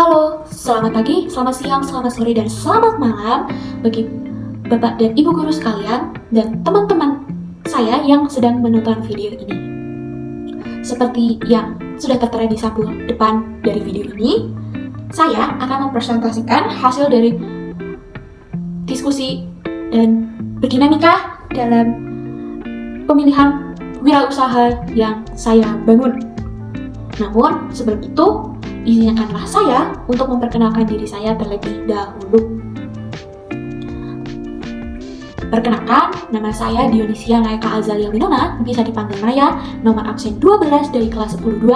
Halo, selamat pagi, selamat siang, selamat sore, dan selamat malam bagi Bapak dan Ibu guru sekalian dan teman-teman saya yang sedang menonton video ini. Seperti yang sudah tertera di sampul depan dari video ini, saya akan mempresentasikan hasil dari diskusi dan berdinamika dalam pemilihan wirausaha yang saya bangun. Namun, sebelum itu, izinkanlah saya untuk memperkenalkan diri saya terlebih dahulu. Perkenalkan, nama saya Dionisia Naika Azalia Winona, bisa dipanggil Naya, nomor absen 12 dari kelas 10-2,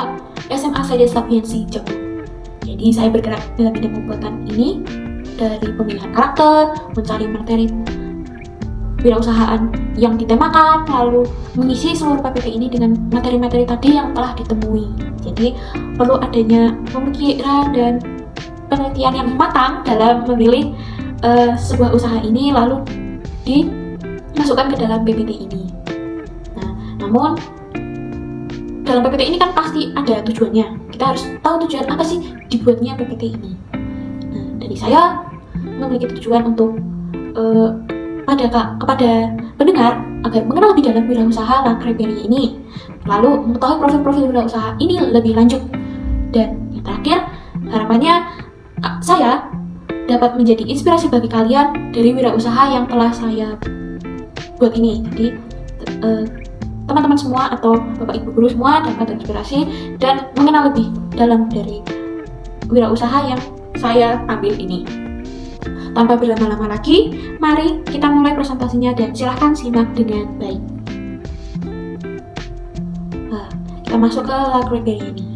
SMA Sains Sapiensi, Jepang. Jadi saya bergerak dalam bidang pembuatan ini dari pemilihan karakter, mencari materi wirausahaan yang ditemakan, lalu mengisi seluruh PPT ini dengan materi-materi tadi yang telah ditemui. Jadi perlu adanya pemikiran dan penelitian yang matang dalam memilih sebuah usaha ini lalu dimasukkan ke dalam PPT ini. Nah, namun dalam PPT ini kan pasti ada tujuannya. Kita harus tahu tujuan apa sih dibuatnya PPT ini. Nah, dari saya memiliki tujuan untuk kepada pendengar agar mengenal lebih dalam wirausaha La Creperie ini, lalu mengetahui profil-profil wirausaha ini lebih lanjut, dan yang terakhir harapannya saya dapat menjadi inspirasi bagi kalian dari wirausaha yang telah saya buat ini. Jadi teman-teman semua atau bapak ibu guru semua dapat terinspirasi dan mengenal lebih dalam dari wirausaha yang saya ambil ini. Tanpa berlama-lama lagi, mari kita mulai presentasinya dan silahkan simak dengan baik. Kita masuk ke La Creperie ini.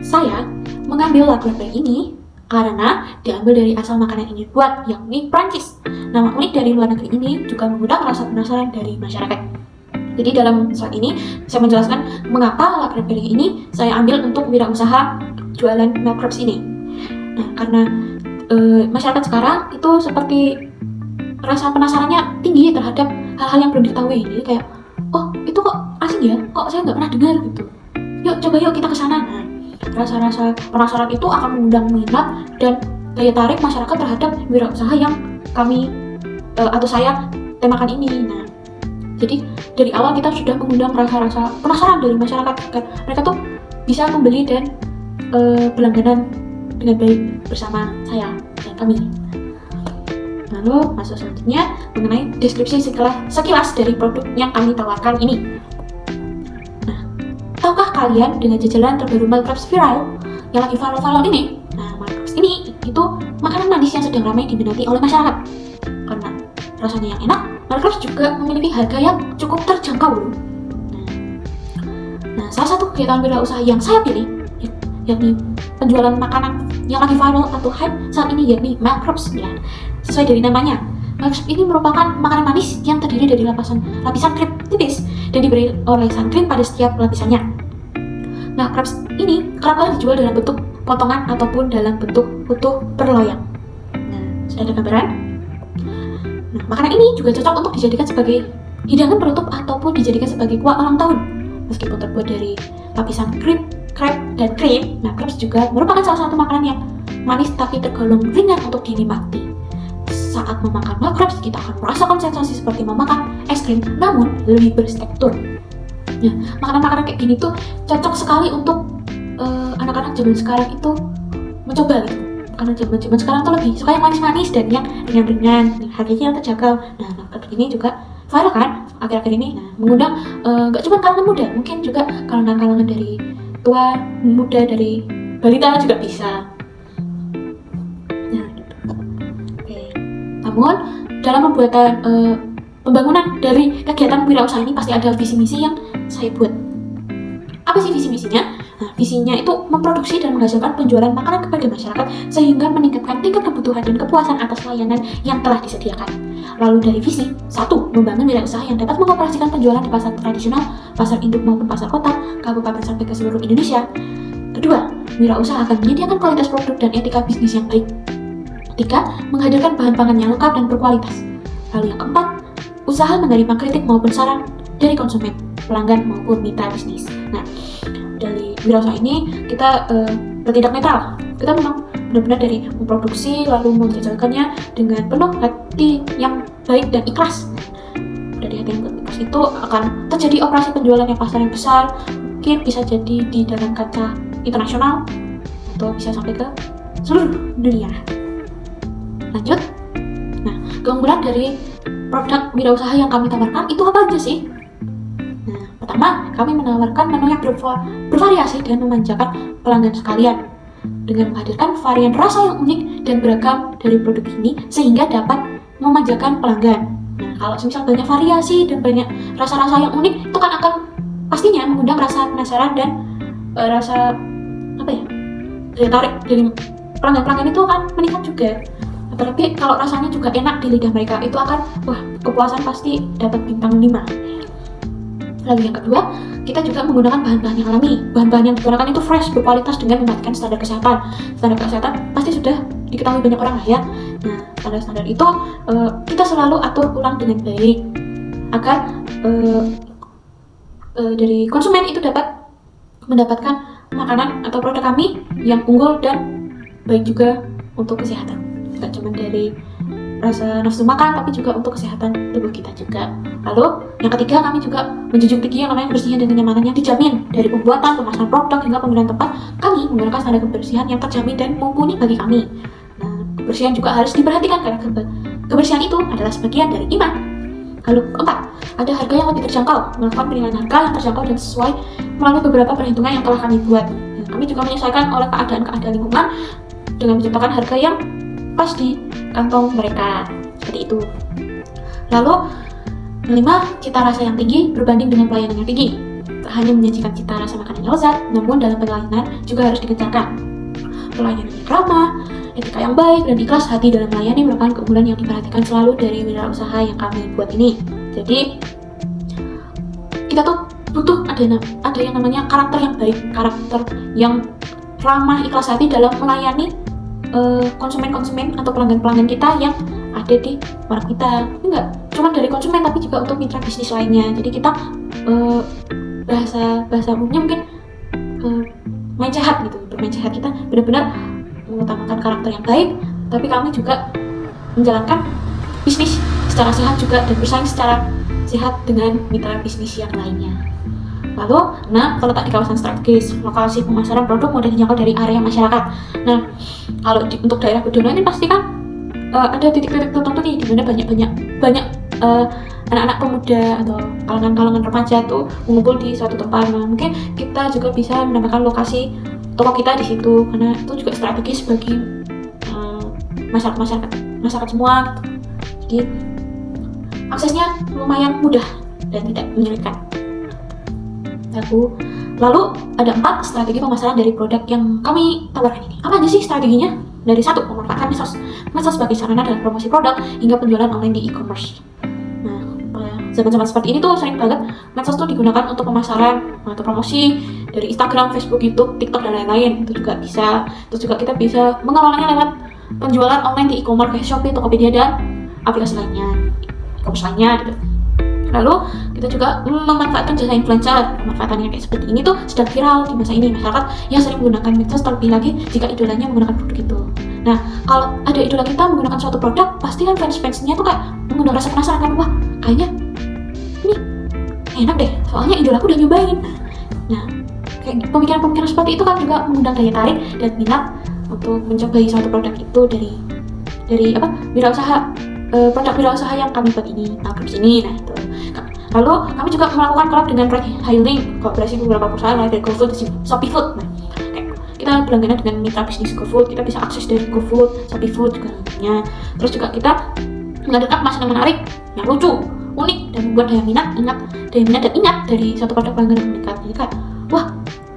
Saya mengambil La Creperie ini karena diambil dari asal makanan ini buat, yakni Prancis. Nama unik dari luar negeri ini juga mengundang rasa penasaran dari masyarakat. Jadi dalam slide ini saya menjelaskan mengapa La Creperie ini saya ambil untuk wirausaha jualan milk crepes ini. Nah, karena masyarakat sekarang itu seperti rasa penasarannya tinggi terhadap hal-hal yang belum diketahui. Jadi kayak, oh itu kok asing ya, kok saya nggak pernah dengar gitu. Yuk kita ke sana. Nah, rasa-rasa penasaran itu akan mengundang minat dan daya tarik masyarakat terhadap wirausaha yang kami atau saya temakan ini. Nah, jadi dari awal kita sudah mengundang rasa-rasa penasaran dari masyarakat agar mereka tuh bisa membeli dan berlangganan dengan baik bersama saya dan kami. Lalu masuk selanjutnya mengenai deskripsi sekilas dari produk yang kami tawarkan ini. Nah, tahukah kalian dengan jajanan terbaru milk crepes viral yang lagi viral ini? Nah, milk crepes ini itu makanan manis yang sedang ramai diminati oleh masyarakat. Karena rasanya yang enak, milk crepes juga memiliki harga yang cukup terjangkau loh. Nah, salah satu kegiatan wirausaha yang saya pilih yakni penjualan makanan yang lagi viral atau hype saat ini, yakni milk crepes ya. Sesuai dari namanya, milk crepes ini merupakan makanan manis yang terdiri dari lapisan krim tipis dan diberi olesan krim pada setiap lapisannya. Nah, crepes ini kerap kali dijual dalam bentuk potongan ataupun dalam bentuk utuh berloyang. Nah, sudah ada gambaran? Nah, makanan ini juga cocok untuk dijadikan sebagai hidangan penutup ataupun dijadikan sebagai kuah ulang tahun. Meskipun terbuat dari lapisan crepe dan krim, nah crepes juga merupakan salah satu makanan yang manis tapi tergolong ringan untuk dinikmati. Saat memakan milk crepes, kita akan merasakan sensasi seperti memakan es krim, namun lebih bertekstur. Nah, makanan-makanan kayak gini tuh cocok sekali untuk anak-anak zaman sekarang itu mencoba gitu. Karena zaman sekarang tuh lebih suka yang manis-manis dan yang ringan-ringan, harganya yang terjangkau. Nah, milk crepes ini juga viral kan akhir-akhir ini. Nah, mengundang gak cuma kalangan muda, mungkin juga kalangan-kalangan dari tua, muda, dari balita juga bisa. Nah, gitu. Oke. Namun dalam pembuatan pembangunan dari kegiatan wirausaha ini pasti ada visi misi yang saya buat. Apa sih visi misinya? Nah, visinya itu memproduksi dan menghasilkan penjualan makanan kepada masyarakat sehingga meningkatkan tingkat kebutuhan dan kepuasan atas layanan yang telah disediakan. Lalu dari visi, 1. Membangun wirausaha yang dapat mengoperasikan penjualan di pasar tradisional, pasar induk maupun pasar kota, kabupaten sampai ke seluruh Indonesia. 2. Wirausaha akan menyediakan kualitas produk dan etika bisnis yang baik. 3. Menghadirkan bahan pangan yang lengkap dan berkualitas. Lalu yang keempat, usaha menerima kritik maupun saran dari konsumen, pelanggan maupun mitra bisnis. Nah, dari wirausaha ini kita bertindak netral. Kita memang benar-benar dari memproduksi lalu menjajalkannya dengan penuh hati yang baik dan ikhlas. Dari hati yang ikhlas itu akan terjadi operasi penjualan yang pasar yang besar, mungkin bisa jadi di dalam kaca internasional atau bisa sampai ke seluruh dunia. Lanjut. Nah, keunggulan dari produk wirausaha yang kami tawarkan itu apa aja sih? Nah, pertama, kami menawarkan menu yang bervariasi dan memanjakan pelanggan sekalian dengan menghadirkan varian rasa yang unik dan beragam dari produk ini sehingga dapat memanjakan pelanggan. Nah, kalau misal banyak variasi dan banyak rasa-rasa yang unik, itu kan akan pastinya mengundang rasa penasaran dan rasa daya tarik dari pelanggan-pelanggan itu akan meningkat juga. Apalagi kalau rasanya juga enak di lidah mereka, itu akan kepuasan pasti dapat bintang 5. Lalu yang kedua, kita juga menggunakan bahan-bahan yang alami. Bahan-bahan yang digunakan itu fresh, berkualitas dengan mematikan standar kesehatan. Standar kesehatan pasti sudah diketahui banyak orang lah ya. Nah, standar-standar itu kita selalu atur ulang dengan baik agar dari konsumen itu dapat mendapatkan makanan atau produk kami yang unggul dan baik juga untuk kesehatan. Tidak cuma dari rasa nafsu makan, tapi juga untuk kesehatan tubuh kita juga. Lalu yang ketiga, kami juga menjunjung tinggi yang namanya kebersihan dan kenyamanan yang dijamin. Dari pembuatan, pemasaran produk hingga pembelian tempat, kami menggunakan standar kebersihan yang terjamin dan mumpuni bagi kami. Nah, kebersihan juga harus diperhatikan karena kebersihan itu adalah sebagian dari iman. Lalu keempat, ada harga yang lebih terjangkau. Melakukan penilaian harga yang terjangkau dan sesuai melalui beberapa perhitungan yang telah kami buat. Dan kami juga menyesuaikan oleh keadaan lingkungan dengan menciptakan harga yang pas di kantong mereka, seperti itu. Lalu kelima, cita rasa yang tinggi berbanding dengan pelayanan yang tinggi. Tak hanya menyajikan cita rasa makanan yang lezat, namun dalam pelayanan juga harus digencarkan. Pelayanan yang ramah, etika yang baik, dan ikhlas hati dalam melayani merupakan keunggulan yang diperhatikan selalu dari wirausaha yang kami buat ini. Jadi kita tuh butuh ada yang namanya karakter yang baik, karakter yang ramah, ikhlas hati dalam melayani konsumen-konsumen atau pelanggan-pelanggan kita yang ada di warung kita. Enggak cuma dari konsumen, tapi juga untuk mitra bisnis lainnya. Jadi kita bahasa umumnya mungkin main sehat gitu, bermain sehat. Kita benar-benar mengutamakan karakter yang baik, tapi kami juga menjalankan bisnis secara sehat juga dan bersaing secara sehat dengan mitra bisnis yang lainnya. Lalu, terletak di kawasan strategis, lokasi pemasaran produk mudah dijangkau dari area masyarakat. Nah, kalau untuk daerah Bedono ini pasti kan ada titik-titik tertentu nih di mana banyak anak-anak pemuda atau kalangan-kalangan remaja tuh mengumpul di suatu tempat. Nah, mungkin kita juga bisa menambahkan lokasi toko kita di situ karena itu juga strategis bagi masyarakat semua. Jadi aksesnya lumayan mudah dan tidak menyulitkan. Lalu ada 4 strategi pemasaran dari produk yang kami tawarkan ini. Apa aja sih strateginya? Dari 1, memanfaatkan medsos sebagai sarana dalam promosi produk hingga penjualan online di e-commerce. Nah, zaman-zaman seperti ini tuh sering banget medsos tuh digunakan untuk pemasaran atau promosi dari Instagram, Facebook, YouTube, TikTok, dan lain-lain. Itu juga bisa. Terus juga kita bisa mengawalnya lewat penjualan online di e-commerce kayak Shopee, Tokopedia, dan aplikasi lainnya, e-commerce lainnya gitu. Lalu kita juga memanfaatkan jasa influencer. Pemanfaatan yang kayak seperti ini tuh sedang viral di masa ini. Masyarakat yang sering menggunakan medsos, terlebih lagi jika idolanya menggunakan produk itu. Nah, kalau ada idola kita menggunakan suatu produk, pasti kan fans-fansnya tuh kayak mengundang rasa penasaran kan. Wah, kayaknya ini enak deh, soalnya idolaku udah nyobain. Nah, kayak pemikiran-pemikiran seperti itu kan juga mengundang daya tarik dan minat untuk mencobai suatu produk itu dari wirausaha, produk wirausaha yang kami buat ini, Malcrops ini. Nah, itu. Lalu kami juga melakukan collab dengan ride hailing, kolaborasi beberapa perusahaan mulai dari GoFood, Shopee Food. Nah, kita berlangganan dengan mitra bisnis GoFood, kita bisa akses dari GoFood, Shopee Food juga nantinya. Terus juga kita mengadakan kemasan yang menarik, yang lucu, unik, dan membuat daya minat dan ingat dari satu produk pelanggan yang mendekat. Jadi kayak, wah,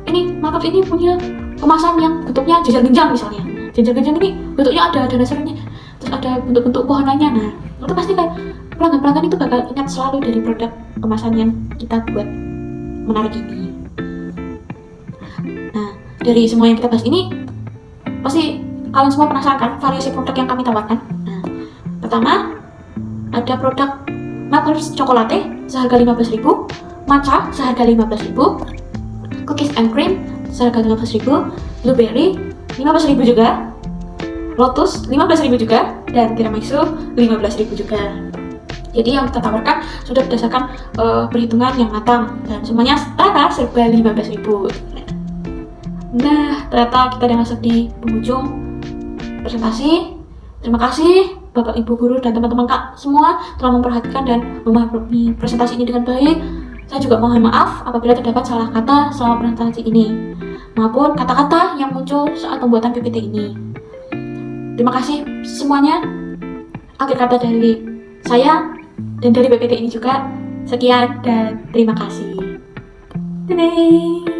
ini Malcrops ini punya kemasan yang bentuknya jajar genjang misalnya. Jajar genjang ini bentuknya ada dasarnya, terus ada bentuk-bentuk pohon lainnya. Nah, itu pasti kayak pelanggan-pelanggan itu bakal ingat selalu dari produk kemasan yang kita buat menarik ini. Nah, dari semua yang kita bahas ini, pasti kalian semua penasaran kan variasi produk yang kami tawarkan. Nah, pertama ada produk Malcrops Chocolate seharga 15.000, Matcha seharga 15.000, Cookies and Cream seharga 15.000, Blueberry 15.000 juga, Lotus 15.000 juga, dan tiramisu 15.000 juga. Jadi yang kita tawarkan sudah berdasarkan perhitungan yang matang, dan semuanya rata serba 15.000. Nah, ternyata kita udah masuk di penghujung presentasi. Terima kasih Bapak Ibu guru dan teman-teman Kak semua telah memperhatikan dan memahami presentasi ini dengan baik. Saya juga mohon maaf apabila terdapat salah kata selama presentasi ini, maupun kata-kata yang muncul saat pembuatan PPT ini. Terima kasih semuanya. Akhir kata dari saya dan dari PPT ini juga, sekian dan terima kasih. Dadah.